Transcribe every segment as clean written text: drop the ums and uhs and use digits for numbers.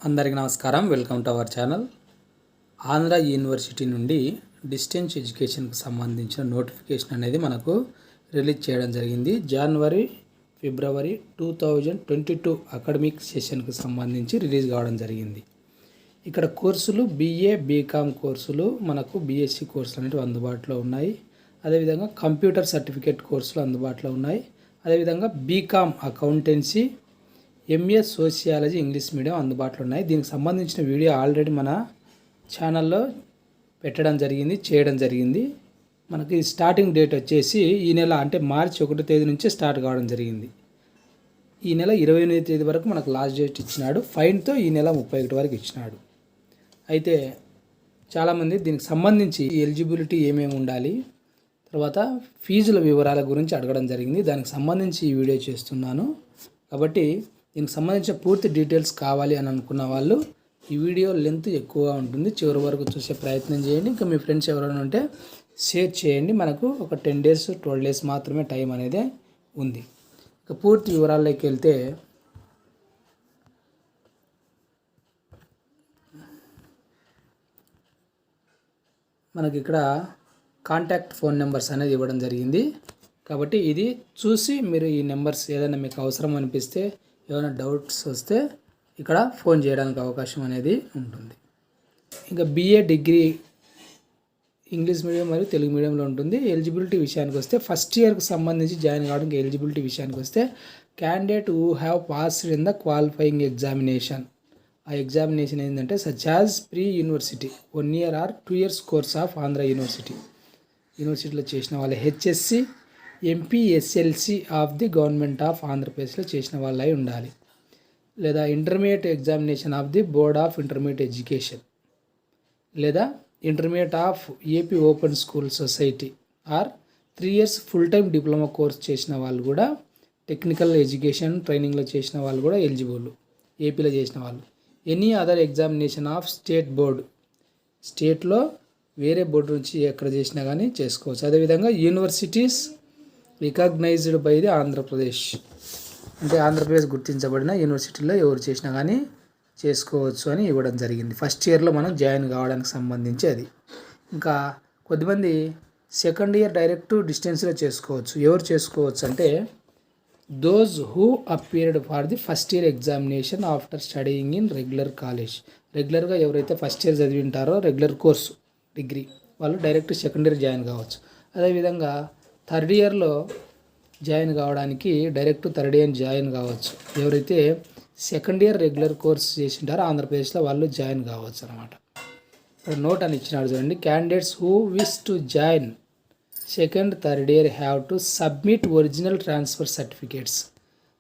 అందరికీ నమస్కారం. Welcome to our channel. Andhra university నుండి డిస్టెన్స్ ఎడ్యుకేషన్కి సంబంధించిన నోటిఫికేషన్ అనేది మనకు రిలీజ్ చేయడం జరిగింది. జనవరి ఫిబ్రవరి 2022 అకాడమిక్ సెషన్కి సంబంధించి రిలీజ్ కావడం జరిగింది. ఇక్కడ కోర్సులు BA BCom కోర్సులు, మనకు BSc కోర్సులు అనేవి అందుబాటులో ఉన్నాయి. అదేవిధంగా కంప్యూటర్ సర్టిఫికేట్ కోర్సులు అందుబాటులో ఉన్నాయి. అదేవిధంగా BCom accountancy, MA sociology English medium అందుబాటులో ఉన్నాయి. దీనికి సంబంధించిన వీడియో ఆల్రెడీ మన ఛానల్లో చేయడం జరిగింది. మనకి స్టార్టింగ్ డేట్ వచ్చేసి ఈ నెల అంటే మార్చి 1వ తేదీ నుంచి స్టార్ట్ కావడం జరిగింది. ఈ నెల 28వ తేదీ వరకు మనకు లాస్ట్ డేట్ ఇచ్చినాడు. ఫైన్తో ఈ నెల 31 వరకు ఇచ్చినాడు. అయితే చాలామంది దీనికి సంబంధించి ఎలిజిబిలిటీ ఏమేమి ఉండాలి, తర్వాత ఫీజుల వివరాల గురించి అడగడం జరిగింది. దానికి సంబంధించి ఈ వీడియో చేస్తున్నాను. కాబట్టి దీనికి సంబంధించిన పూర్తి డీటెయిల్స్ కావాలి అని అనుకున్న వాళ్ళు ఈ వీడియో లెంత్ ఎక్కువగా ఉంటుంది, చివరి వరకు చూసే ప్రయత్నం చేయండి. ఇంకా మీ ఫ్రెండ్స్ ఎవరైనా ఉంటే షేర్ చేయండి. మనకు ఒక 10 days 12 days మాత్రమే టైం అనేది ఉంది. ఇక పూర్తి వివరాల్లోకి వెళ్తే మనకి ఇక్కడ కాంటాక్ట్ ఫోన్ నెంబర్స్ అనేది ఇవ్వడం జరిగింది. కాబట్టి ఇది చూసి మీరు ఈ నెంబర్స్ ఏదైనా మీకు అవసరం అనిపిస్తే, ఏమైనా డౌట్స్ వస్తే ఇక్కడ ఫోన్ చేయడానికి అవకాశం అనేది ఉంటుంది. ఇంకా BA డిగ్రీ ఇంగ్లీష్ మీడియం మరియు తెలుగు మీడియంలో ఉంటుంది. ఎలిజిబిలిటీ విషయానికి వస్తే ఫస్ట్ ఇయర్కి సంబంధించి జాయిన్ కావడానికి ఎలిజిబిలిటీ విషయానికి వస్తే candidate who have passed in the qualifying examination. ఆ ఎగ్జామినేషన్ ఏంటంటే such as pre university 1 year or 2 years course of Andhra యూనివర్సిటీలో చేసిన వాళ్ళు, HSC MPSLC of the government of ఆంధ్రప్రదేశ్లో చేసిన వాళ్ళు అయి ఉండాలి. లేదా intermediate examination of the board of intermediate education, లేదా intermediate of AP open school society or 3 years full time diploma course చేసిన వాళ్ళు కూడా, టెక్నికల్ ఎడ్యుకేషన్ ట్రైనింగ్లో చేసిన వాళ్ళు కూడా ఎలిజిబుల్. ఏపీలో చేసిన వాళ్ళు. Any other examination of state board, స్టేట్లో వేరే బోర్డు నుంచి ఎక్కడ చేసినా కానీ చేసుకోవచ్చు. అదేవిధంగా universities recognised by the Andhra Pradesh, అంటే ఆంధ్రప్రదేశ్ గుర్తించబడిన యూనివర్సిటీలో ఎవరు చేసినా కానీ చేసుకోవచ్చు అని ఇవ్వడం జరిగింది. ఫస్ట్ ఇయర్లో మనం జాయిన్ కావడానికి సంబంధించి అది. ఇంకా కొద్దిమంది సెకండ్ ఇయర్ డైరెక్ట్ డిస్టెన్స్లో చేసుకోవచ్చు. ఎవరు చేసుకోవచ్చు అంటే those who appeared for the first year examination after studying in regular college. రెగ్యులర్గా ఎవరైతే ఫస్ట్ ఇయర్ చదివి ఉంటారో రెగ్యులర్ కోర్సు డిగ్రీ, వాళ్ళు డైరెక్ట్ సెకండ్ ఇయర్ జాయిన్ కావచ్చు. అదేవిధంగా థర్డ్ ఇయర్లో జాయిన్ కావడానికి డైరెక్ట్ థర్డ్ ఇయర్ జాయిన్ కావచ్చు. ఎవరైతే సెకండ్ ఇయర్ రెగ్యులర్ కోర్స్ చేసి ఉంటారో ఆంధ్రప్రదేశ్లో వాళ్ళు జాయిన్ కావచ్చు అనమాట. ఇక్కడ నోట్ అని ఇచ్చినాడు చూడండి. Candidates who wish to join second third year have to submit original transfer certificates.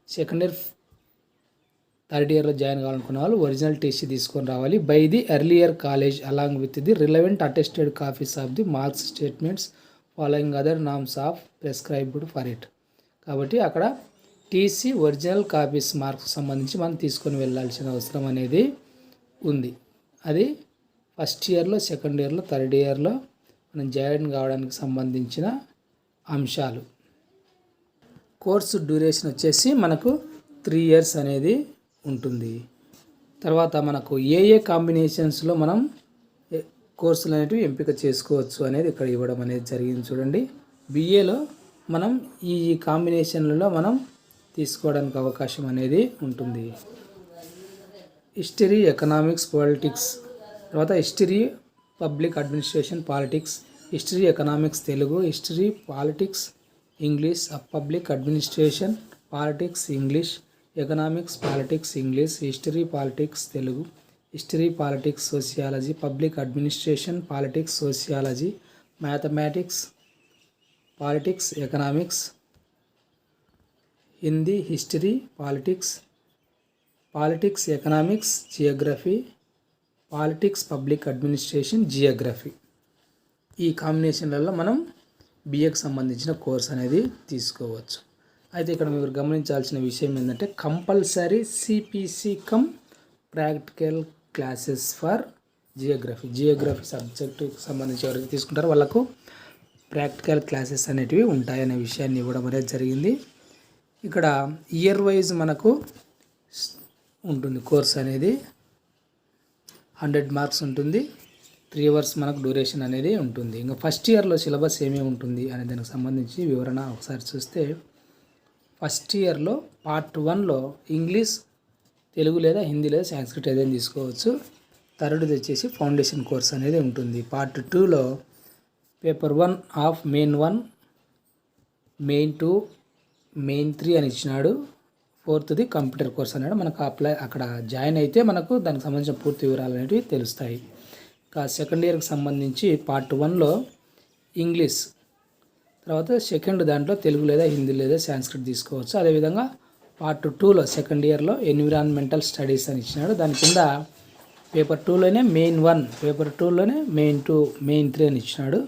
Second year third ఇయర్లో జాయిన్ కావాలనుకున్న వాళ్ళు ఒరిజినల్ టీసీ తీసుకొని రావాలి. By the earlier college along with the relevant attested copies of the marks statements following other norms of prescribed for it. కాబట్టి అక్కడ TC original copies marks సంబంధించి మనం తీసుకొని వెళ్ళాల్సిన అవసరం అనేది ఉంది. అది ఫస్ట్ ఇయర్లో, సెకండ్ ఇయర్లో, థర్డ్ ఇయర్లో మనం జాయిన్ కావడానికి సంబంధించిన అంశాలు. కోర్సు డ్యూరేషన్ వచ్చేసి మనకు 3 years అనేది ఉంటుంది. తర్వాత మనకు ఏ కాంబినేషన్స్లో మనం కోర్సులు అనేటివి ఎంపిక చేసుకోవచ్చు అనేది ఇక్కడ ఇవ్వడం అనేది జరిగింది చూడండి. BAలో మనం ఈ కాంబినేషన్లలో మనం తీసుకోవడానికి అవకాశం అనేది ఉంటుంది. హిస్టరీ, ఎకనామిక్స్, పాలిటిక్స్, తర్వాత history, public administration, politics, history, economics Telugu, history, politics English, public administration, politics English, economics, politics English, history, politics Telugu, history, politics sociology, public administration, politics sociology, mathematics, politics economics, Hindi, history, politics economics, Geography, politics public administration, Geography. ఈ కాంబినేషన్లలో మనం BAకి సంబంధించిన course అనేది తీసుకోవచ్చు. అయితే ఇక్కడ మీరు గమనించాల్సిన విషయం ఏంటంటే compulsory CPC cum practical classes for geography సబ్జెక్టుకి సంబంధించి ఎవరైతే తీసుకుంటారో వాళ్ళకు ప్రాక్టికల్ క్లాసెస్ అనేటివి ఉంటాయనే విషయాన్ని ఇవ్వడం అనేది జరిగింది. ఇక్కడ ఇయర్ వైజ్ మనకు ఉంటుంది కోర్స్ అనేది. 100 మార్క్స్ ఉంటుంది. 3 అవర్స్ మనకు డ్యూరేషన్ అనేది ఉంటుంది. ఇంకా ఫస్ట్ ఇయర్లో సిలబస్ ఏమేమి ఉంటుంది అనే దానికి సంబంధించి వివరణ ఒకసారి చూస్తే, ఫస్ట్ ఇయర్లో పార్ట్ 1లో ఇంగ్లీష్, తెలుగు లేదా హిందీ లేదా సాంస్క్రిట్ ఏదైనా తీసుకోవచ్చు. థర్డ్ది వచ్చేసి ఫౌండేషన్ కోర్స్ అనేది ఉంటుంది. పార్ట్ 2లో paper 1 of main 1, main 2, main 3 అని ఇచ్చినాడు. ఫోర్త్ది కంప్యూటర్ కోర్స్ అన్నాడు. మనకు అక్కడ జాయిన్ అయితే మనకు దానికి సంబంధించిన పూర్తి వివరాలు అనేవి తెలుస్తాయి. ఇంకా సెకండ్ ఇయర్కి సంబంధించి పార్ట్ 1లో ఇంగ్లీష్, తర్వాత సెకండ్ దాంట్లో తెలుగు లేదా హిందీ లేదా సాంస్క్రిట్ తీసుకోవచ్చు. అదేవిధంగా పార్ట్ 2లో సెకండ్ ఇయర్లో ఎన్విరాన్మెంటల్ స్టడీస్ అని ఇచ్చినాడు. దాని కింద పేపర్ 2లోనే మెయిన్ 1, పేపర్ 2లోనే మెయిన్ 2, మెయిన్ 3 అని ఇచ్చినాడు.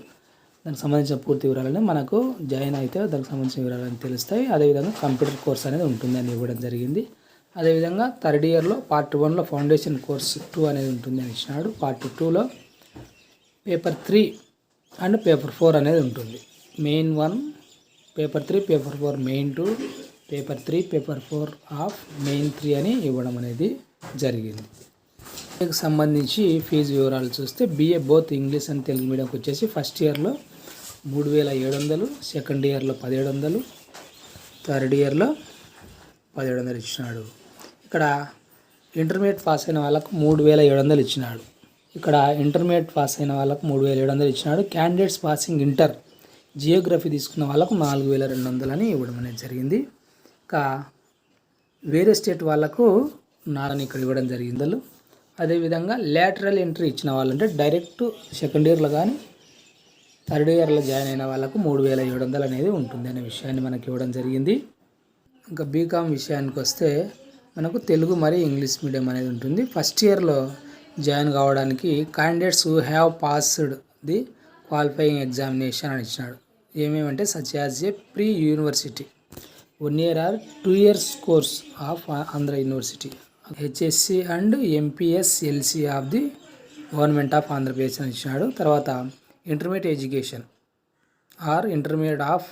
దానికి సంబంధించిన పూర్తి వివరాలని మనకు జాయిన్ అయితే దానికి సంబంధించిన వివరాలని తెలుస్తాయి. అదేవిధంగా కంప్యూటర్ కోర్స్ అనేది ఉంటుంది అని ఇవ్వడం జరిగింది. అదేవిధంగా థర్డ్ ఇయర్లో పార్ట్ 1లో ఫౌండేషన్ కోర్స్ 2 అనేది ఉంటుంది అని ఇచ్చినాడు. పార్ట్ 2లో పేపర్ 3 అండ్ పేపర్ 4 అనేది ఉంటుంది. Main 1, paper 3, paper 4 main 2, paper 3, paper 4 of main 3 అని ఇవ్వడం అనేది జరిగింది. దీనికి సంబంధించి ఫీజు వివరాలు చూస్తే, BA both English and Telugu మీడియంకి వచ్చేసి ఫస్ట్ ఇయర్లో 3,700, సెకండ్ ఇయర్లో 1,700, థర్డ్ ఇయర్లో 1,700 ఇచ్చినాడు. ఇక్కడ ఇంటర్మీడియట్ పాస్ అయిన వాళ్ళకు 3,700 ఇచ్చినాడు. ఇక్కడ ఇంటర్మీడియట్ పాస్ అయిన వాళ్ళకు 3,700 ఇచ్చినాడు. క్యాండిడేట్స్ పాసింగ్ ఇంటర్ జియోగ్రఫీ తీసుకున్న వాళ్ళకు 4,200 అని ఇవ్వడం అనేది జరిగింది. ఇంకా వేరే స్టేట్ వాళ్ళకు నారని ఇక్కడ ఇవ్వడం జరిగింది. అదేవిధంగా లేటరల్ ఎంట్రీ ఇచ్చిన వాళ్ళంటే డైరెక్ట్ సెకండ్ ఇయర్లో కానీ థర్డ్ ఇయర్లో జాయిన్ అయిన వాళ్ళకు 3,700 అనేది ఉంటుంది అనే విషయాన్ని మనకి ఇవ్వడం జరిగింది. ఇంకా బీకామ్ విషయానికి వస్తే మనకు తెలుగు మరియు ఇంగ్లీష్ మీడియం అనేది ఉంటుంది. ఫస్ట్ ఇయర్లో జాయిన్ కావడానికి candidates who have passed the qualifying examination అని ఇచ్చినాడు. ఏమేమంటే such as a pre university 1 year or 2 years course of Andhra university, HSC and MPS LC of the government of Andhra Pradesh అని ఇచ్చినాడు. తర్వాత intermediate education or intermediate of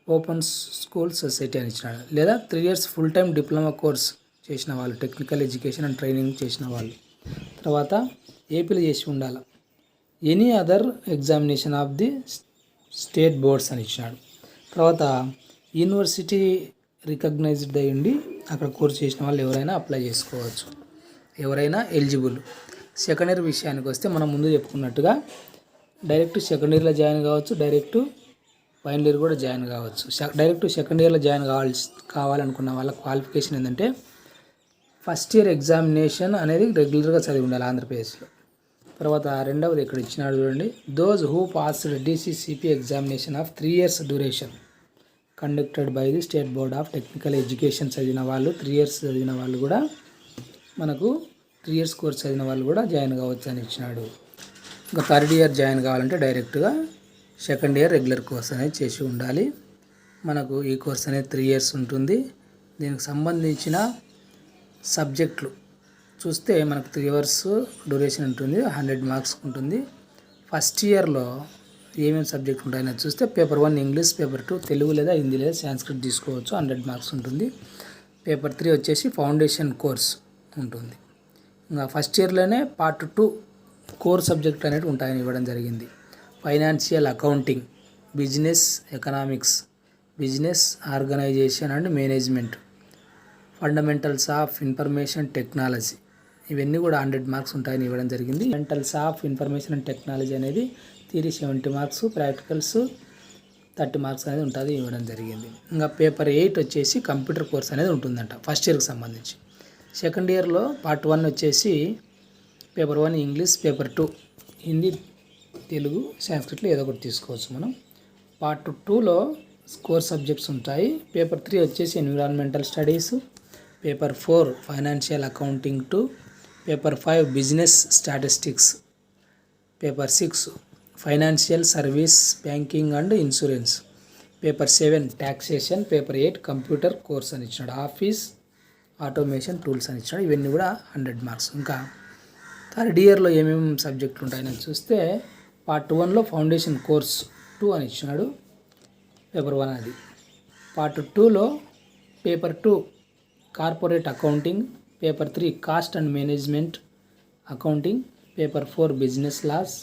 open school society అని ఇచ్చినాడు. లేదా 3 years full time diploma course చేసిన వాళ్ళు, technical education and training చేసిన వాళ్ళు. తర్వాత ఏపీలో చేసి ఉండాలి. Any other examination of the state boards అని ఇచ్చినాడు. తర్వాత యూనివర్సిటీ రికగ్నైజ్డ్ అయ్యి ఉండి అక్కడ కోర్స్ చేసిన వాళ్ళు ఎవరైనా అప్లై చేసుకోవచ్చు, ఎవరైనా ఎలిజిబుల్. సెకండ్ ఇయర్ విషయానికి వస్తే మనం ముందు చెప్పుకున్నట్టుగా డైరెక్ట్ సెకండ్ ఇయర్లో జాయిన్ కావచ్చు, డైరెక్ట్ ఫైనల్ ఇయర్ కూడా జాయిన్ కావచ్చు. డైరెక్ట్ సెకండ్ ఇయర్లో జాయిన్ కావాలనుకున్న వాళ్ళ క్వాలిఫికేషన్ ఏంటంటే ఫస్ట్ ఇయర్ ఎగ్జామినేషన్ అనేది రెగ్యులర్గా చదివి ఉండాలి ఆంధ్రప్రదేశ్లో. తర్వాత రెండవది ఇక్కడ ఇచ్చినాడు చూడండి, those who passed DCCP examination of 3 years duration conducted by the state board of technical education చదివిన వాళ్ళు, 3 years చదివిన వాళ్ళు కూడా మనకు 3 years కోర్స్ చదివిన వాళ్ళు కూడా జాయిన్ కావచ్చు అని ఇచ్చినాడు. ఇంకా థర్డ్ ఇయర్ జాయిన్ కావాలంటే డైరెక్ట్గా సెకండ్ ఇయర్ రెగ్యులర్ కోర్స్ అనేది చేసి ఉండాలి. మనకు ఈ కోర్స్ అనేది 3 years ఉంటుంది. దీనికి సంబంధించిన సబ్జెక్టులు చూస్తే మనకు 3 hours డ్యూరేషన్ ఉంటుంది, 100 మార్క్స్ ఉంటుంది. ఫస్ట్ ఇయర్లో ఏమేమి సబ్జెక్ట్ ఉంటాయని చూస్తే పేపర్ 1 ఇంగ్లీష్, పేపర్ 2 తెలుగు లేదా హిందీ లేదా సాంస్క్రిట్ తీసుకోవచ్చు, 100 మార్క్స్ ఉంటుంది. పేపర్ 3 వచ్చేసి ఫౌండేషన్ కోర్స్ ఉంటుంది. ఇంకా ఫస్ట్ ఇయర్లోనే పార్ట్ 2 కోర్ సబ్జెక్ట్ అనేవి ఉంటాయని ఇవ్వడం జరిగింది. Financial accounting, business economics, business organisation and management, fundamentals of information technology, ఇవన్నీ కూడా 100 మార్క్స్ ఉంటాయని ఇవ్వడం జరిగింది. Fundamentals of information and technology అనేది థియరీ 70 మార్క్స్, ప్రాక్టికల్స్ 30 మార్క్స్ అనేది ఉంటుంది ఇవ్వడం జరిగింది. ఇంకా పేపర్ 8 వచ్చేసి కంప్యూటర్ కోర్స్ అనేది ఉంటుందంట ఫస్ట్ ఇయర్కి సంబంధించి. సెకండ్ ఇయర్లో పార్ట్ 1 వచ్చేసి paper 1 English, paper 2 Hindi, Telugu, సాంస్క్రిట్లో ఏదో ఒకటి తీసుకోవచ్చు మనం. పార్ట్ 2లో కోర్ సబ్జెక్ట్స్ ఉంటాయి. పేపర్ 3 వచ్చేసి environmental studies, paper 4 financial accounting 2, paper 5 business statistics, paper 6 financial service banking and insurance, paper 7 taxation, paper 8 computer course అని ఇచ్చినాడు, ఆఫీస్ ఆటోమేషన్ టూల్స్ అని ఇచ్చినాడు. ఇవన్నీ కూడా 100 మార్క్స్. ఇంకా థర్డ్ ఇయర్లో ఏమేమి సబ్జెక్టులు ఉంటాయని చూస్తే పార్ట్ 1లో ఫౌండేషన్ కోర్స్ 2 అని ఇచ్చినాడు, పేపర్ 1 అది. పార్ట్ 2లో paper 2 corporate accounting, paper 3 cost and management accounting, paper 4 business laws,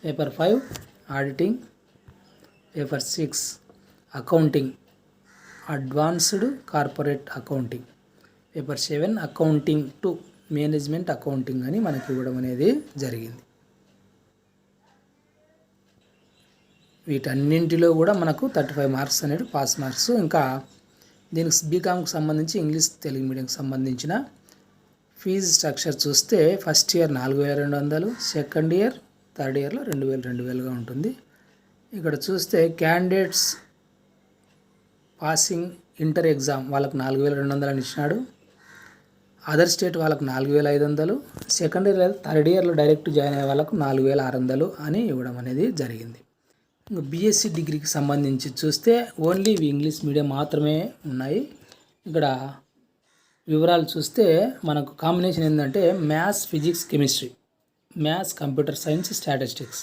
paper 5 auditing, paper 6 accounting advanced corporate accounting, paper 7 accounting to management accounting అని మనకి ఇవ్వడం అనేది జరిగింది. వీటన్నింటిలో కూడా మనకు 35 మార్క్స్ అనేవి పాస్ మార్క్స్. ఇంకా దీనికి బీకామ్కి సంబంధించి ఇంగ్లీష్ తెలుగు మీడియంకి సంబంధించిన ఫీజు స్ట్రక్చర్ చూస్తే first year 4200, second year third ఇయర్లో 2000 ఉంటుంది. ఇక్కడ చూస్తే క్యాండిడేట్స్ పాసింగ్ ఇంటర్ ఎగ్జామ్ వాళ్ళకు 4200 అని ఇచ్చినాడు. అదర్ స్టేట్ వాళ్ళకు 4500, సెకండ్ ఇయర్ థర్డ్ ఇయర్లో డైరెక్ట్ జాయిన్ అయ్యే వాళ్ళకు 4600 అని ఇవ్వడం అనేది జరిగింది. ఇంకా బీఎస్సీ డిగ్రీకి సంబంధించి చూస్తే ఓన్లీ ఇవి ఇంగ్లీష్ మీడియం మాత్రమే ఉన్నాయి. ఇక్కడ వివరాలు చూస్తే మనకు కాంబినేషన్ ఏంటంటే maths, physics, chemistry, maths, computer science, statistics,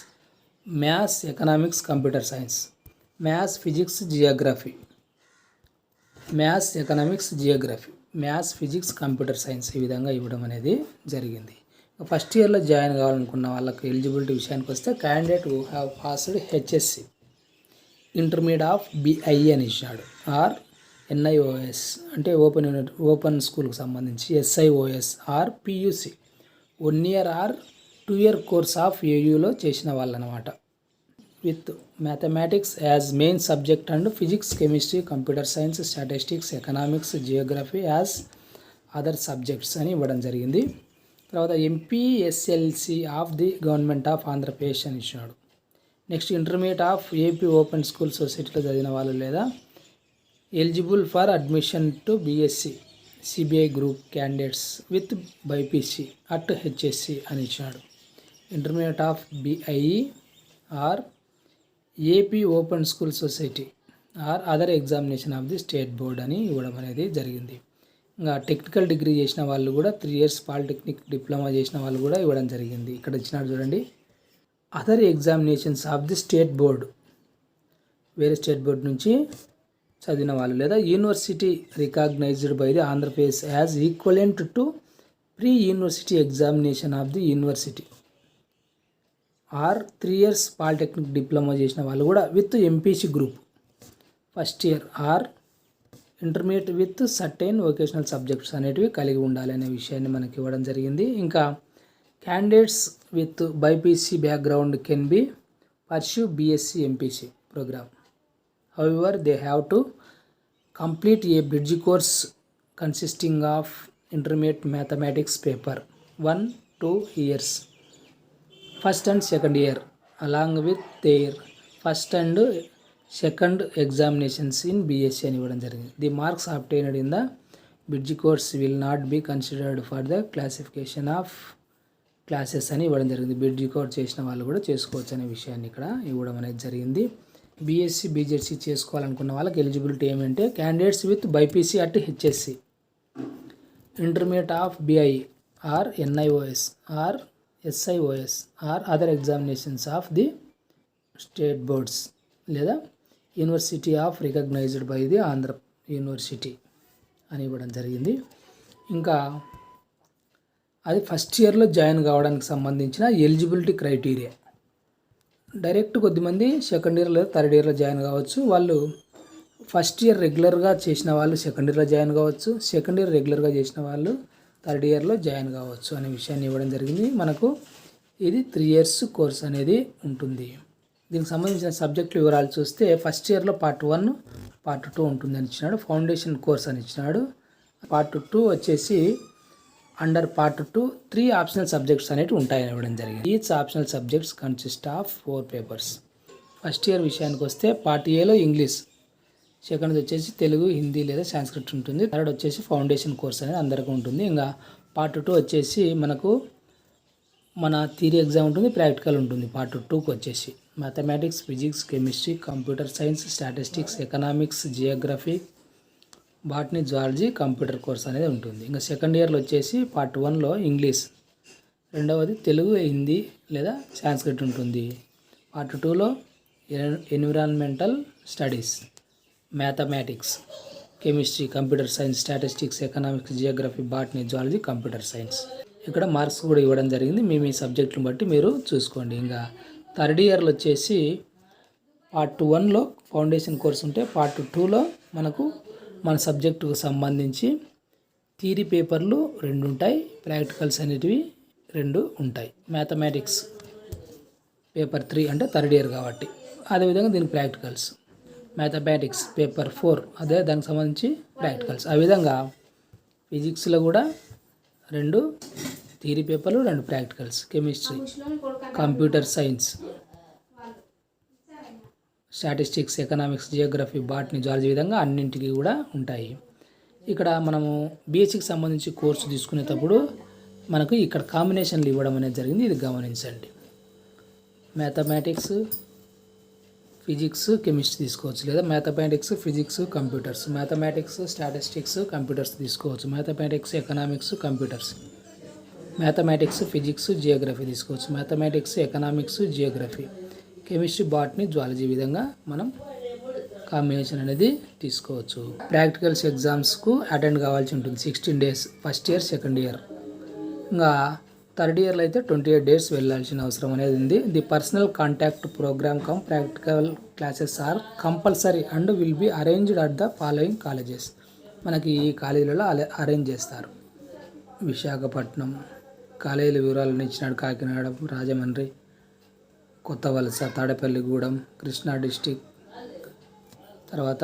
maths, economics, computer science, maths, physics, Geography, maths, economics, Geography, maths, physics, computer science ఈ విధంగా ఇవ్వడం అనేది జరిగింది. ఫస్ట్ ఇయర్లో జాయిన్ కావాలనుకున్న వాళ్ళకి ఎలిజిబిలిటీ విషయానికి వస్తే candidate who have passed HSC, intermediate of BIE అని ఇచ్చాడు, ఆర్ ఎన్ఐఓఎస్ అంటే ఓపెన్ స్కూల్కి సంబంధించి, SIOS or PUC 1 year or 2 year course of ఏయూలో చేసిన వాళ్ళు అనమాట. With mathematics as main subject and physics, chemistry, computer science, statistics, economics, geography as other subjects అని ఇవ్వడం జరిగింది. తర్వాత MPSLC of the government of Andhra Pradesh అని ఇచ్చినాడు. Next intermediate of AP open school సొసైటీలో చదివిన వాళ్ళు లేదా eligible for admission to BSc CBI group candidates with BiPC at HSC అని ఇచ్చినాడు. Intermediate of BIE or AP open school society or other examination of the state board అని ఇవ్వడం అనేది జరిగింది. ఇంకా టెక్నికల్ డిగ్రీ చేసిన వాళ్ళు కూడా 3 years పాలిటెక్నిక్ డిప్లొమా చేసిన వాళ్ళు కూడా ఇవ్వడం జరిగింది. ఇక్కడ ఇచ్చినాడు చూడండి, other examinations of the state board, వేరే స్టేట్ బోర్డ్ నుంచి చదివిన వాళ్ళు లేదా university recognised by the Andhra Pradesh as equivalent to pre university examination of the university or 3 years polytechnic diploma చేసిన వాళ్ళు కూడా with MPC group first year or intermediate with certain vocational subjects అనేటివి కలిగి ఉండాలి అనే విషయాన్ని మనకి ఇవ్వడం జరిగింది. ఇంకా candidates with BiPC background can be pursue BSc MPC programme. However they have to complete a bridge course consisting of intermediate mathematics paper 1-2 years first and second year along with their first and second examinations in BSc అని ఇవ్వడం జరిగింది. The marks obtained in the bridge course will not be considered for the classification of classes అని ఇవ్వడం జరిగింది. Bridge course చేసిన వాళ్ళు కూడా చేసుకోవచ్చు అనే విషయాన్ని ఇక్కడ ఇవ్వడం అనేది జరిగింది. బీఎస్సీ బీజెడ్సీ చేసుకోవాలనుకున్న వాళ్ళకి ఎలిజిబిలిటీ ఏమంటే candidates with BiPC at HSC, intermediate of BIE or NIOS or SIOS or other examinations of the state boards లేదా university of recognised by the Andhra university అని ఇవ్వడం జరిగింది. ఇంకా అది ఫస్ట్ ఇయర్లో జాయిన్ కావడానికి సంబంధించిన ఎలిజిబిలిటీ క్రైటీరియా. డైరెక్ట్ కొద్దిమంది సెకండ్ ఇయర్ లేదా థర్డ్ ఇయర్లో జాయిన్ కావచ్చు. వాళ్ళు ఫస్ట్ ఇయర్ రెగ్యులర్గా చేసిన వాళ్ళు సెకండ్ ఇయర్లో జాయిన్ కావచ్చు, సెకండ్ ఇయర్ రెగ్యులర్గా చేసిన వాళ్ళు థర్డ్ ఇయర్లో జాయిన్ కావచ్చు అనే విషయాన్ని ఇవ్వడం జరిగింది. మనకు ఇది 3 years కోర్స్ అనేది ఉంటుంది. దీనికి సంబంధించిన సబ్జెక్టు వివరాలు చూస్తే ఫస్ట్ ఇయర్లో పార్ట్ 1, పార్ట్ 2 ఉంటుంది అని ఇచ్చినాడు. ఫౌండేషన్ కోర్స్ అని ఇచ్చినాడు. పార్ట్ 2 వచ్చేసి అండర్ పార్ట్ 2 3 ఆప్షనల్ సబ్జెక్ట్స్ అనేవి ఉంటాయని ఇవ్వడం జరిగింది. Each optional subjects consist of 4 papers. First year విషయానికి వస్తే పార్ట్ ఏలో ఇంగ్లీష్, సెకండ్ వచ్చేసి తెలుగు, హిందీ లేదా సాంస్క్రిట్ ఉంటుంది. థర్డ్ వచ్చేసి ఫౌండేషన్ కోర్స్ అనేది అందరికీ ఉంటుంది. ఇంకా పార్ట్ 2 వచ్చేసి మనకు మన థియరీ ఎగ్జామ్ ఉంటుంది, ప్రాక్టికల్ ఉంటుంది. పార్ట్ 2కి వచ్చేసి mathematics, physics, chemistry, computer science, statistics, economics, Geography, botany, zoology, computer course అనేది ఉంటుంది. ఇంకా సెకండ్ ఇయర్లో వచ్చేసి పార్ట్ 1లో ఇంగ్లీష్, రెండవది తెలుగు, హిందీ లేదా సాంస్క్రిట్ ఉంటుంది. పార్ట్ 2లో environmental studies, mathematics, chemistry, computer science, statistics, economics, Geography, botany, zoology, computer science. ఇక్కడ మార్క్స్ కూడా ఇవ్వడం జరిగింది. మీ సబ్జెక్టులను బట్టి మీరు చూసుకోండి. ఇంకా థర్డ్ ఇయర్లో వచ్చేసి పార్ట్ 1లో ఫౌండేషన్ కోర్స్ ఉంటే పార్ట్ 2లో మనకు మన సబ్జెక్టుకు సంబంధించి థియరీ పేపర్లు 2 ఉంటాయి, ప్రాక్టికల్స్ అనేటివి 2 ఉంటాయి. మ్యాథమెటిక్స్ పేపర్ 3 అంటే థర్డ్ ఇయర్ కాబట్టి, అదేవిధంగా దీనికి ప్రాక్టికల్స్. మ్యాథమెటిక్స్ పేపర్ 4 అదే దానికి సంబంధించి ప్రాక్టికల్స్. ఆ విధంగా ఫిజిక్స్లో కూడా 2 థియరీ పేపర్లు, 2 practicals. Chemistry, computer science, statistics, economics, Geography, botany, zoology విధంగా అన్నింటికి కూడా ఉంటాయి. ఇక్కడ మనము బీఎస్సీకి సంబంధించి కోర్సు తీసుకునేటప్పుడు మనకు ఇక్కడ కాంబినేషన్లు ఇవ్వడం అనేది జరిగింది. ఇది గమనించండి. మ్యాథమెటిక్స్, ఫిజిక్స్, కెమిస్ట్రీ తీసుకోవచ్చు, లేదా mathematics, physics, computers, mathematics, statistics, computers తీసుకోవచ్చు, mathematics, economics, computers, mathematics, physics, geography తీసుకోవచ్చు, mathematics, economics, geography, chemistry, botany, zoology విధంగా మనం కాంబినేషన్ అనేది తీసుకోవచ్చు. ప్రాక్టికల్స్ ఎగ్జామ్స్కు అటెండ్ కావాల్సి ఉంటుంది 16 days first year, second year. ఇంకా థర్డ్ ఇయర్లో అయితే 28 days వెళ్ళాల్సిన అవసరం అనేది ఉంది. The personal contact program cum practical classes are compulsory and will be arranged at the following colleges. మనకి ఈ కాలేజీలలో అరేంజ్ చేస్తారు. విశాఖపట్నం కాలేజీల వివరాలను ఇచ్చినాడు. కాకినాడ, రాజమండ్రి, కొత్త వలస, తాడేపల్లిగూడెం, కృష్ణా డిస్టిక్, తర్వాత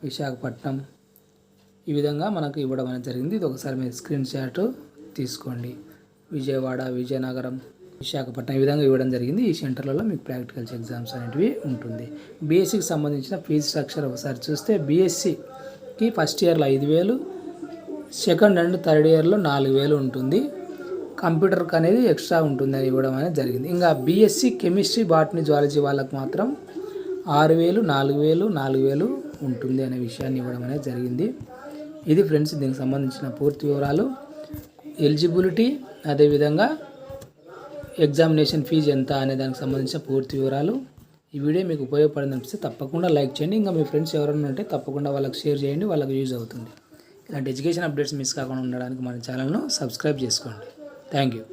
విశాఖపట్నం, ఈ విధంగా మనకు ఇవ్వడం అనేది జరిగింది. ఇది ఒకసారి మీరు స్క్రీన్ షాట్ తీసుకోండి. విజయవాడ, విజయనగరం, విశాఖపట్నం ఈ విధంగా ఇవ్వడం జరిగింది. ఈ సెంటర్లలో మీకు ప్రాక్టికల్స్ ఎగ్జామ్స్ అనేటివి ఉంటుంది. బీఎస్సీకి సంబంధించిన ఫీజు స్ట్రక్చర్ ఒకసారి చూస్తే బీఎస్సీకి ఫస్ట్ ఇయర్లో 5,000, సెకండ్ అండ్ థర్డ్ ఇయర్లో 4,000 ఉంటుంది. కంప్యూటర్కి అనేది ఎక్స్ట్రా ఉంటుంది అని ఇవ్వడం అనేది జరిగింది. ఇంకా బీఎస్సీ కెమిస్ట్రీ, బాటనీ, జువాలజీ వాళ్ళకి మాత్రం 6,000, 4,000, 4,000 ఉంటుంది అనే విషయాన్ని ఇవ్వడం అనేది జరిగింది. ఇది ఫ్రెండ్స్ దీనికి సంబంధించిన పూర్తి వివరాలు. ఎలిజిబిలిటీ, అదేవిధంగా ఎగ్జామినేషన్ ఫీజు ఎంత అనే దానికి సంబంధించిన పూర్తి వివరాలు. ఈ వీడియో మీకు ఉపయోగపడింది అనిపిస్తే తప్పకుండా లైక్ చేయండి. ఇంకా మీ ఫ్రెండ్స్ ఎవరైనా ఉంటే తప్పకుండా వాళ్ళకి షేర్ చేయండి, వాళ్ళకి యూజ్ అవుతుంది. ఇలాంటి ఎడ్యుకేషన్ అప్డేట్స్ మిస్ కాకుండా ఉండడానికి మన ఛానల్ను సబ్స్క్రైబ్ చేసుకోండి. Thank you.